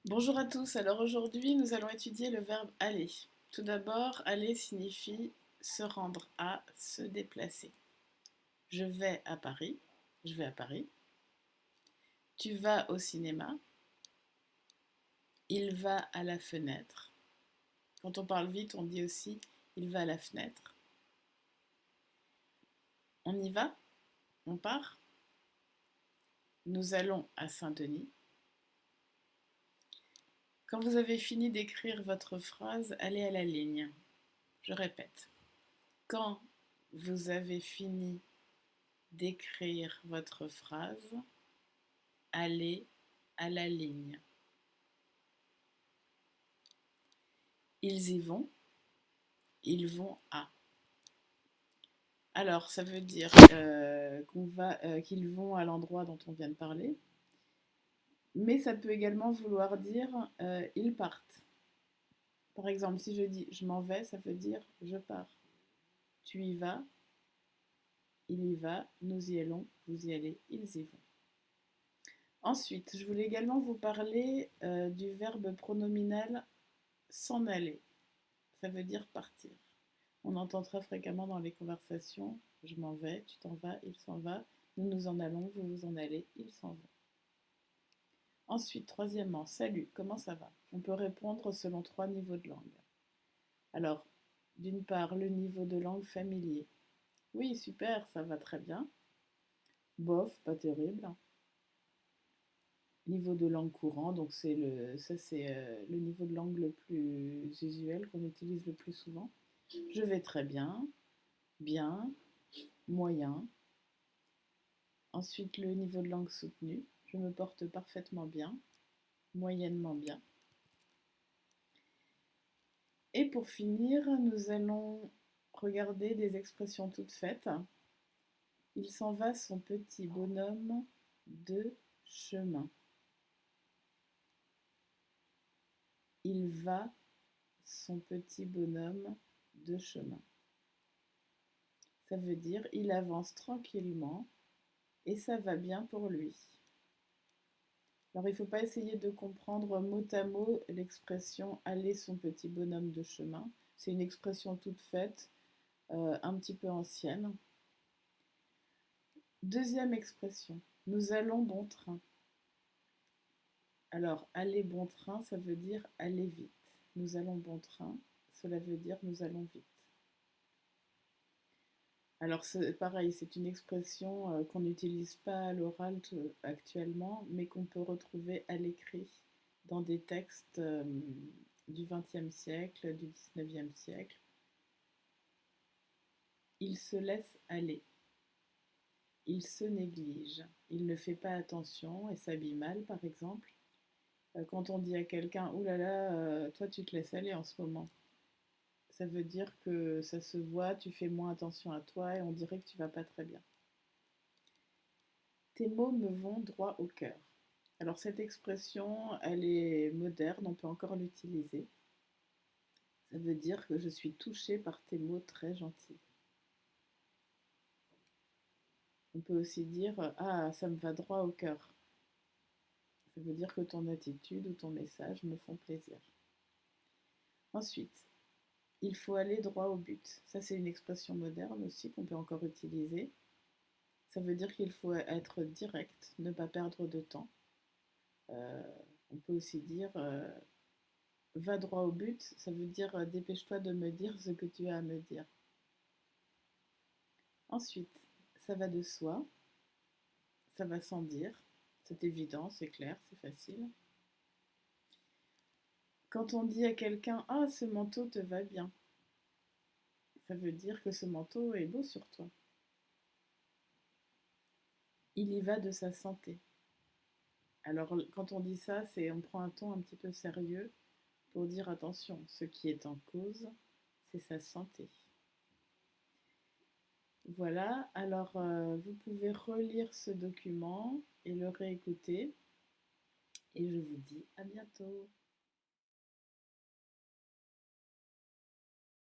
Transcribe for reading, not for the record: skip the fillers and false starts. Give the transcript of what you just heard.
Bonjour à tous, alors aujourd'hui nous allons étudier le verbe aller. Tout d'abord, aller signifie se rendre à, se déplacer. Je vais à Paris, je vais à Paris. Tu vas au cinéma, il va à la fenêtre. Quand on parle vite, on dit aussi il va à la fenêtre. On y va, on part. Nous allons à Saint-Denis. Quand vous avez fini d'écrire votre phrase, allez à la ligne. Je répète. Quand vous avez fini d'écrire votre phrase, allez à la ligne. Ils y vont, ils vont à. Alors, ça veut dire qu'ils vont à l'endroit dont on vient de parler, mais ça peut également vouloir dire ils partent. Par exemple, si je dis je m'en vais, ça veut dire je pars. Tu y vas, il y va, nous y allons, vous y allez, ils y vont. Ensuite, je voulais également vous parler du verbe pronominal s'en aller. Ça veut dire partir. On entend très fréquemment dans les conversations je m'en vais, tu t'en vas, il s'en va, nous nous en allons, vous vous en allez, ils s'en vont. Ensuite, troisièmement, salut, comment ça va? On peut répondre selon 3 niveaux de langue. Alors, d'une part, le niveau de langue familier. Oui, super, ça va très bien. Bof, pas terrible. Niveau de langue courant, donc ça c'est le niveau de langue le plus usuel qu'on utilise le plus souvent. Je vais très bien, bien, moyen. Ensuite, le niveau de langue soutenu. Je me porte parfaitement bien, moyennement bien. Et pour finir, nous allons regarder des expressions toutes faites. Il s'en va son petit bonhomme de chemin. Il va son petit bonhomme de chemin. Ça veut dire il avance tranquillement et ça va bien pour lui. Alors il ne faut pas essayer de comprendre mot à mot l'expression aller son petit bonhomme de chemin. C'est une expression toute faite, un petit peu ancienne. Deuxième expression, nous allons bon train. Alors aller bon train, ça veut dire aller vite. Nous allons bon train, cela veut dire nous allons vite. Alors c'est pareil, c'est une expression qu'on n'utilise pas à l'oral actuellement, mais qu'on peut retrouver à l'écrit dans des textes du XXe siècle, du XIXe siècle. Il se laisse aller, il se néglige, il ne fait pas attention et s'habille mal par exemple. Quand on dit à quelqu'un « Ouh là là, toi tu te laisses aller en ce moment », ça veut dire que ça se voit, tu fais moins attention à toi et on dirait que tu vas pas très bien. Tes mots me vont droit au cœur. Alors cette expression, elle est moderne, on peut encore l'utiliser. Ça veut dire que je suis touchée par tes mots très gentils. On peut aussi dire « Ah, ça me va droit au cœur ». Ça veut dire que ton attitude ou ton message me font plaisir. Ensuite, il faut aller droit au but. Ça, c'est une expression moderne aussi qu'on peut encore utiliser. Ça veut dire qu'il faut être direct, ne pas perdre de temps. On peut aussi dire va droit au but, ça veut dire dépêche-toi de me dire ce que tu as à me dire. Ensuite, ça va de soi, ça va sans dire, c'est évident, c'est clair, c'est facile. Quand on dit à quelqu'un ah ce manteau te va bien, ça veut dire que ce manteau est beau sur toi. Il y va de sa santé. Alors quand on dit ça, on prend un ton un petit peu sérieux pour dire attention, ce qui est en cause, c'est sa santé. Voilà, alors vous pouvez relire ce document et le réécouter. Et je vous dis à bientôt.